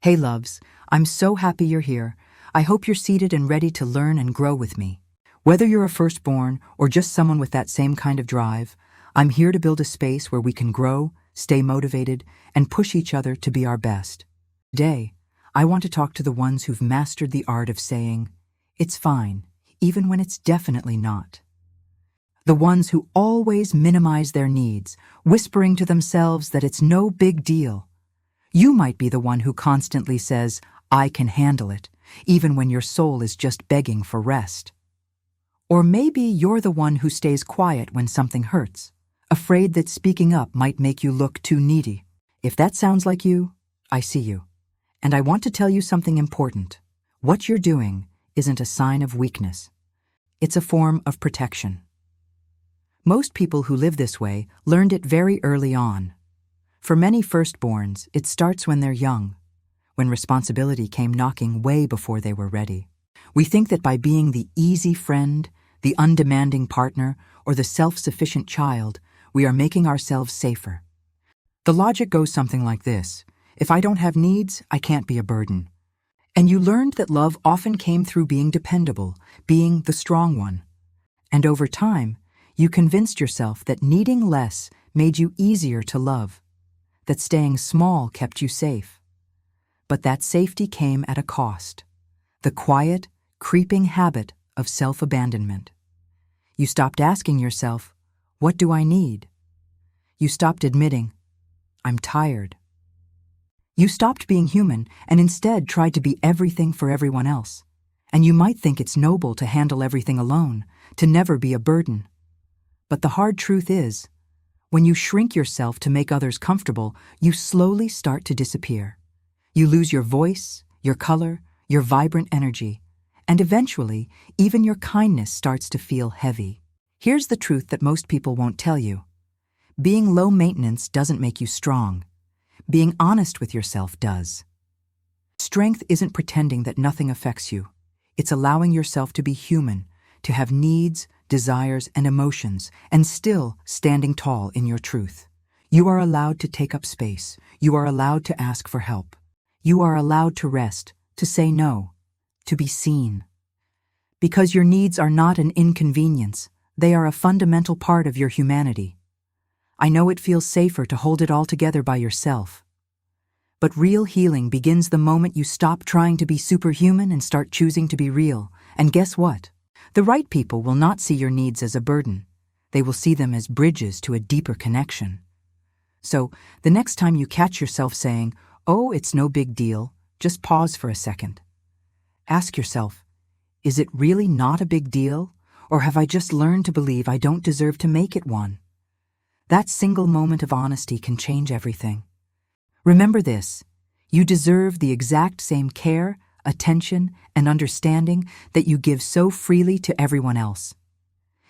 Hey loves, I'm so happy you're here. I hope you're seated and ready to learn and grow with me. Whether you're a firstborn or just someone with that same kind of drive, I'm here to build a space where we can grow, stay motivated, and push each other to be our best. Today, I want to talk to the ones who've mastered the art of saying, "It's fine," even when it's definitely not. The ones who always minimize their needs, whispering to themselves that it's no big deal. You might be the one who constantly says, "I can handle it," even when your soul is just begging for rest. Or maybe you're the one who stays quiet when something hurts, afraid that speaking up might make you look too needy. If that sounds like you, I see you. And I want to tell you something important. What you're doing isn't a sign of weakness. It's a form of protection. Most people who live this way learned it very early on. For many firstborns, it starts when they're young, when responsibility came knocking way before they were ready. We think that by being the easy friend, the undemanding partner, or the self-sufficient child, we are making ourselves safer. The logic goes something like this: if I don't have needs, I can't be a burden. And you learned that love often came through being dependable, being the strong one. And over time, you convinced yourself that needing less made you easier to love, that staying small kept you safe. But that safety came at a cost: the quiet, creeping habit of self-abandonment. You stopped asking yourself, "What do I need?" You stopped admitting, "I'm tired." You stopped being human and instead tried to be everything for everyone else. And you might think it's noble to handle everything alone, to never be a burden. But the hard truth is, when you shrink yourself to make others comfortable, you slowly start to disappear. You lose your voice, your color, your vibrant energy, and eventually, even your kindness starts to feel heavy. Here's the truth that most people won't tell you. Being low maintenance doesn't make you strong. Being honest with yourself does. Strength isn't pretending that nothing affects you. It's allowing yourself to be human, to have needs, desires, and emotions, and still standing tall in your truth. You are allowed to take up space. You are allowed to ask for help. You are allowed to rest, to say no, to be seen. Because your needs are not an inconvenience, they are a fundamental part of your humanity. I know it feels safer to hold it all together by yourself. But real healing begins the moment you stop trying to be superhuman and start choosing to be real. And guess what? The right people will not see your needs as a burden. They will see them as bridges to a deeper connection. So, the next time you catch yourself saying, "Oh, it's no big deal," just pause for a second. Ask yourself, is it really not a big deal? Or have I just learned to believe I don't deserve to make it one? That single moment of honesty can change everything. Remember this: you deserve the exact same care, attention, and understanding that you give so freely to everyone else.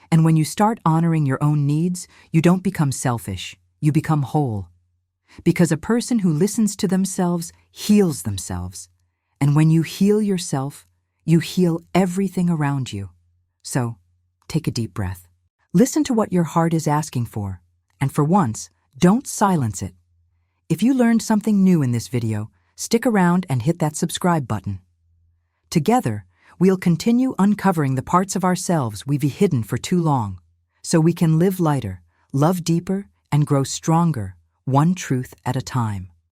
And when you start honoring your own needs, you don't become selfish, you become whole. Because a person who listens to themselves heals themselves. And when you heal yourself, you heal everything around you. So, take a deep breath. Listen to what your heart is asking for. And for once, don't silence it. If you learned something new in this video, stick around and hit that subscribe button. Together, we'll continue uncovering the parts of ourselves we've hidden for too long, so we can live lighter, love deeper, and grow stronger, one truth at a time.